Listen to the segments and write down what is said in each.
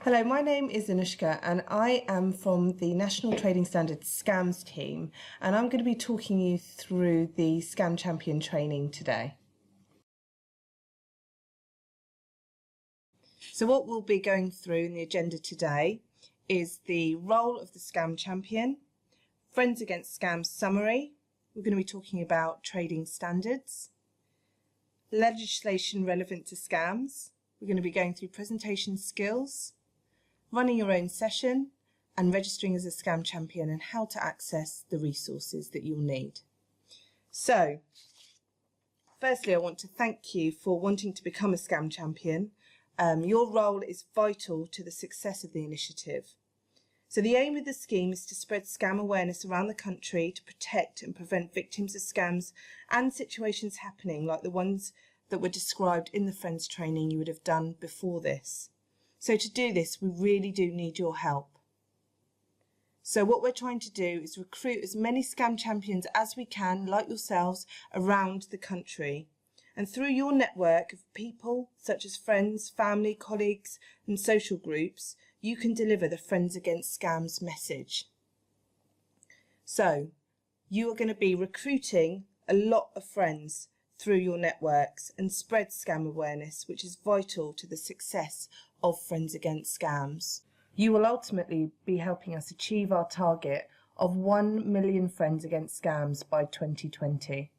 Hello, my name is Anushka and I am from the National Trading Standards Scams team, and I'm going to be talking you through the Scam Champion training today. So what we'll be going through in the agenda today is the role of the Scam Champion, Friends Against Scams summary. We're going to be talking about trading standards, legislation relevant to scams. We're going to be going through presentation skills, running your own session, and registering as a Scam Champion, and how to access the resources that you'll need. So, firstly, I want to thank you for wanting to become a Scam Champion. Your role is vital to the success of the initiative. So the aim of the scheme is to spread scam awareness around the country to protect and prevent victims of scams and situations happening like the ones that were described in the Friends training you would have done before this. So to do this, we really do need your help. So what we're trying to do is recruit as many Scam Champions as we can, like yourselves, around the country. And through your network of people, such as friends, family, colleagues, and social groups, you can deliver the Friends Against Scams message. So you are going to be recruiting a lot of friends through your networks and spread scam awareness, which is vital to the success of Friends Against Scams. You will ultimately be helping us achieve our target of 1 million Friends Against Scams by 2020.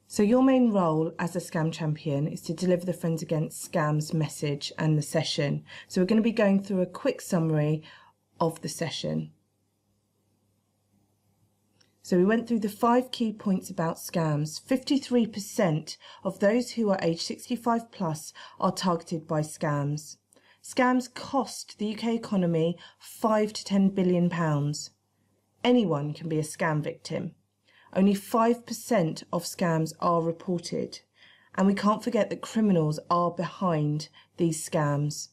So your main role as a Scam Champion is to deliver the Friends Against Scams message and the session. So we're going to be going through a quick summary of the session. So we went through the 5 key points about scams. 53% of those who are age 65 plus are targeted by scams. Scams cost the UK economy £5 to £10 billion. Anyone can be a scam victim. Only 5% of scams are reported, and we can't forget that criminals are behind these scams.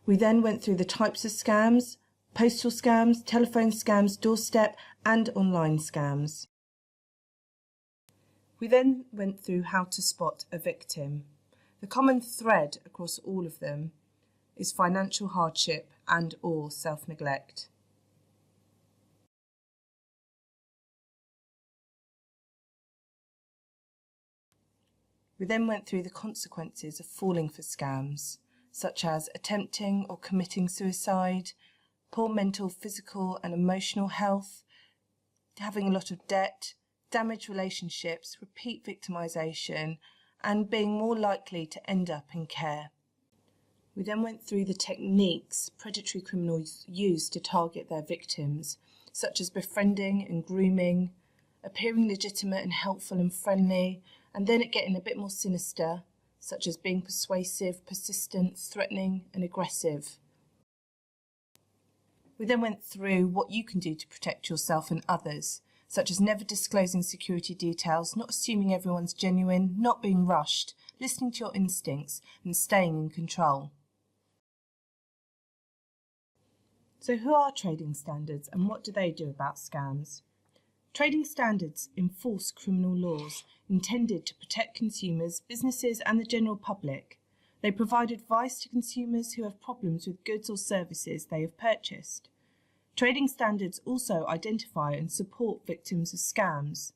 We then went through the types of scams: postal scams, telephone scams, doorstep and online scams. We then went through how to spot a victim. The common thread across all of them is financial hardship and/or self-neglect. We then went through the consequences of falling for scams, such as attempting or committing suicide, poor mental, physical and emotional health, having a lot of debt, damaged relationships, repeat victimisation, and being more likely to end up in care. We then went through the techniques predatory criminals use to target their victims, such as befriending and grooming, appearing legitimate and helpful and friendly, and then it getting a bit more sinister, such as being persuasive, persistent, threatening and aggressive. We then went through what you can do to protect yourself and others, such as never disclosing security details, not assuming everyone's genuine, not being rushed, listening to your instincts and staying in control. So who are trading standards and what do they do about scams? Trading standards enforce criminal laws intended to protect consumers, businesses and the general public. They provide advice to consumers who have problems with goods or services they have purchased. Trading standards also identify and support victims of scams.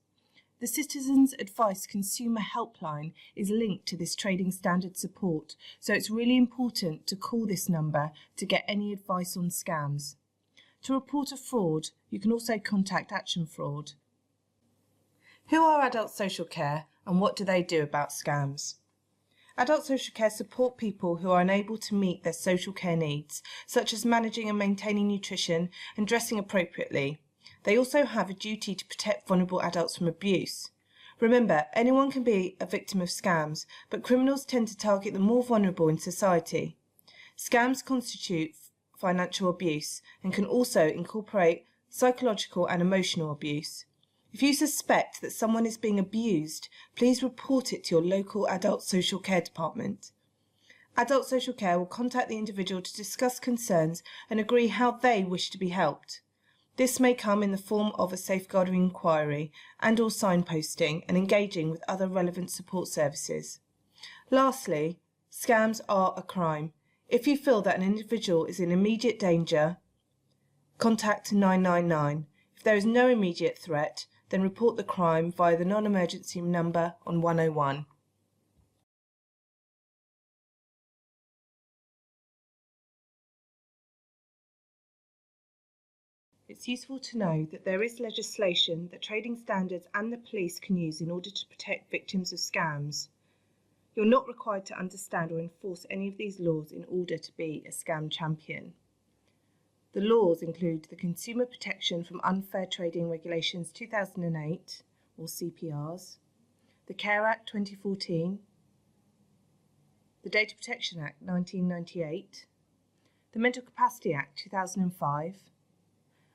The Citizens Advice Consumer Helpline is linked to this trading standard support, so it's really important to call this number to get any advice on scams. To report a fraud, you can also contact Action Fraud. Who are Adult Social Care and what do they do about scams? Adult social care support people who are unable to meet their social care needs, such as managing and maintaining nutrition and dressing appropriately. They also have a duty to protect vulnerable adults from abuse. Remember, anyone can be a victim of scams, but criminals tend to target the more vulnerable in society. Scams constitute financial abuse and can also incorporate psychological and emotional abuse. If you suspect that someone is being abused, please report it to your local adult social care department. Adult social care will contact the individual to discuss concerns and agree how they wish to be helped. This may come in the form of a safeguarding inquiry and/or signposting and engaging with other relevant support services. Lastly, Scams are a crime. If you feel that an individual is in immediate danger, contact 999. If there is no immediate threat, then report the crime via the non-emergency number on 101. It's useful to know that there is legislation that Trading Standards and the police can use in order to protect victims of scams. You're not required to understand or enforce any of these laws in order to be a scam champion. The laws include the Consumer Protection from Unfair Trading Regulations 2008, or CPRs, the CARE Act 2014, the Data Protection Act 1998, the Mental Capacity Act 2005,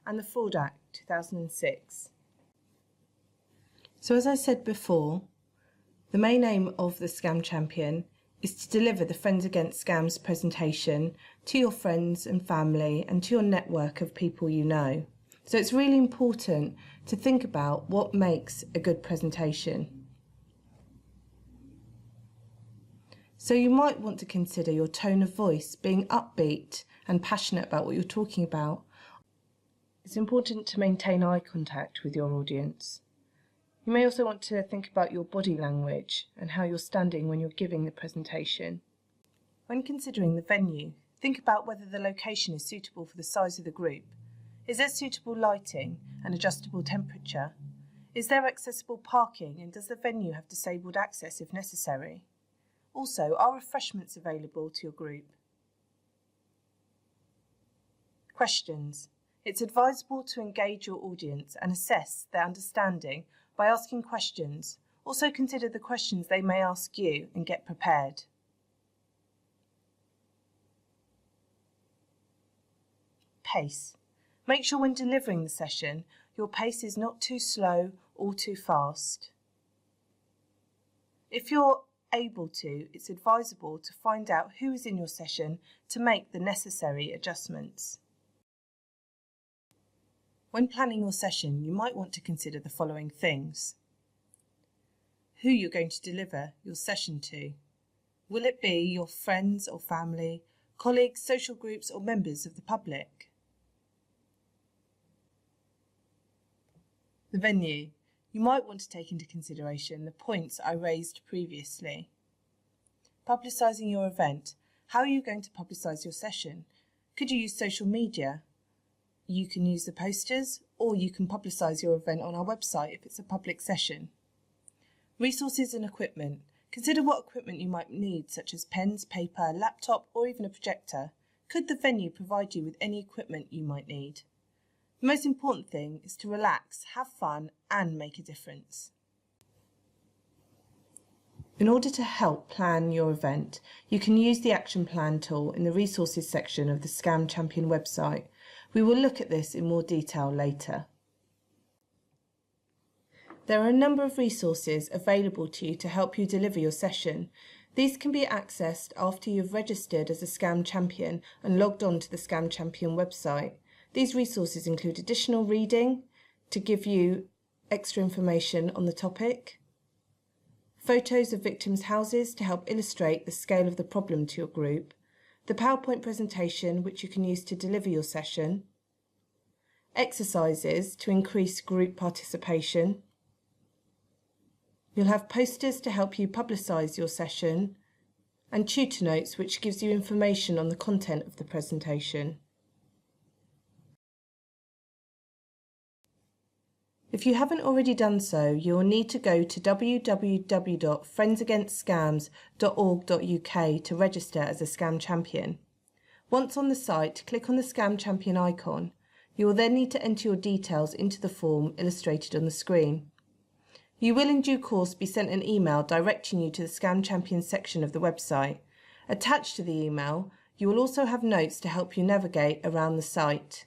and the Fraud Act 2006. So as I said before, the main aim of the Scam Champion is to deliver the Friends Against Scams presentation to your friends and family and to your network of people you know. So it's really important to think about what makes a good presentation. So you might want to consider your tone of voice being upbeat and passionate about what you're talking about. It's important to maintain eye contact with your audience. You may also want to think about your body language and how you're standing when you're giving the presentation. When considering the venue, think about whether the location is suitable for the size of the group. Is there suitable lighting and adjustable temperature? Is there accessible parking, and does the venue have disabled access if necessary? Also, are refreshments available to your group? Questions. It's advisable to engage your audience and assess their understanding by asking questions. Also consider the questions they may ask you and get prepared. Pace. Make sure when delivering the session, your pace is not too slow or too fast. If you're able to, it's advisable to find out who is in your session to make the necessary adjustments. When planning your session, you might want to consider the following things. Who you're going to deliver your session to. Will it be your friends or family, colleagues, social groups, or members of the public? The venue. You might want to take into consideration the points I raised previously. Publicising your event. How are you going to publicise your session? Could you use social media? You can use the posters, or you can publicise your event on our website if it's a public session. Resources and equipment. Consider what equipment you might need, such as pens, paper, laptop, or even a projector. Could the venue provide you with any equipment you might need? The most important thing is to relax, have fun, and make a difference. In order to help plan your event, you can use the Action Plan tool in the Resources section of the Scam Champion website. We will look at this in more detail later. There are a number of resources available to you to help you deliver your session. These can be accessed after you've registered as a Scam Champion and logged on to the Scam Champion website. These resources include additional reading to give you extra information on the topic, photos of victims' houses to help illustrate the scale of the problem to your group, the PowerPoint presentation which you can use to deliver your session, exercises to increase group participation. You'll have posters to help you publicise your session, and tutor notes which gives you information on the content of the presentation. If you haven't already done so, you will need to go to www.friendsagainstscams.org.uk to register as a Scam Champion. Once on the site, click on the Scam Champion icon. You will then need to enter your details into the form illustrated on the screen. You will in due course be sent an email directing you to the Scam Champion section of the website. Attached to the email, you will also have notes to help you navigate around the site.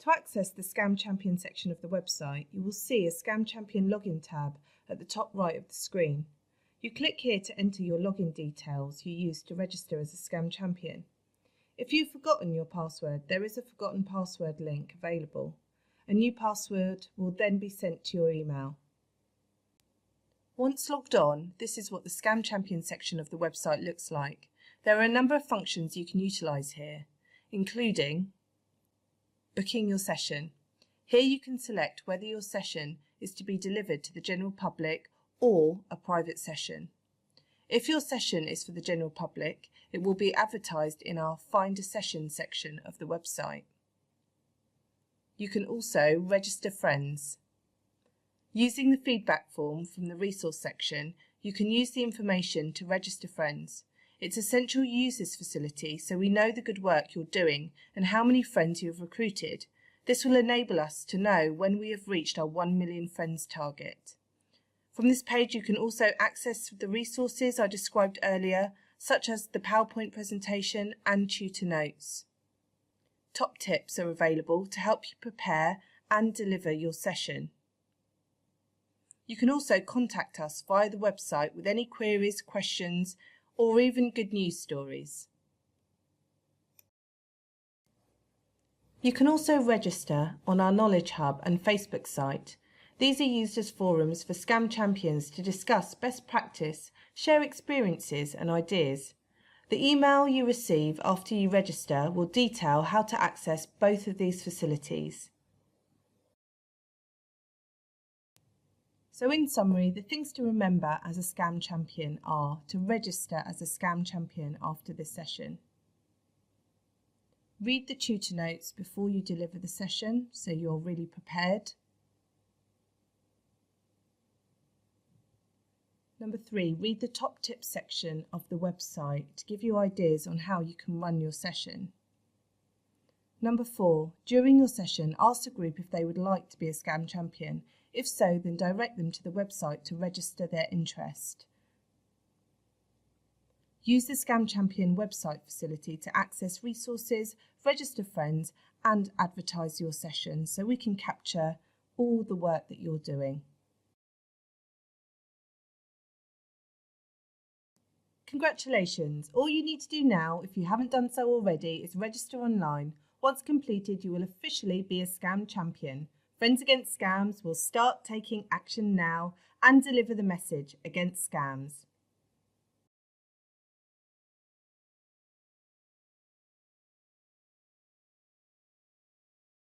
To access the Scam Champion section of the website, you will see a Scam Champion login tab at the top right of the screen. You click here to enter your login details you used to register as a Scam Champion. If you've forgotten your password, there is a forgotten password link available. A new password will then be sent to your email. Once logged on, this is what the Scam Champion section of the website looks like. There are a number of functions you can utilise here, including booking your session. Here you can select whether your session is to be delivered to the general public or a private session. If your session is for the general public, it will be advertised in our Find a Session section of the website. You can also register friends. Using the feedback form from the resource section, you can use the information to register friends. It's a central users facility, so we know the good work you're doing and how many friends you have recruited. This will enable us to know when we have reached our 1 million friends target. From this page you can also access the resources I described earlier, such as the PowerPoint presentation and tutor notes. Top tips are available to help you prepare and deliver your session. You can also contact us via the website with any queries, questions, or even good news stories. You can also register on our Knowledge Hub and Facebook site. These are used as forums for Scam Champions to discuss best practice, share experiences and ideas. The email you receive after you register will detail how to access both of these facilities. So in summary, the things to remember as a Scam Champion are to register as a Scam Champion after this session. Read the tutor notes before you deliver the session so you're really prepared. Number 3, read the top tips section of the website to give you ideas on how you can run your session. Number 4, during your session, ask the group if they would like to be a Scam Champion. If so, then direct them to the website to register their interest. Use the Scam Champion website facility to access resources, register friends, and advertise your session so we can capture all the work that you're doing. Congratulations! All you need to do now, if you haven't done so already, is register online. Once completed, you will officially be a Scam Champion. Friends Against Scams will start taking action now and deliver the message against scams.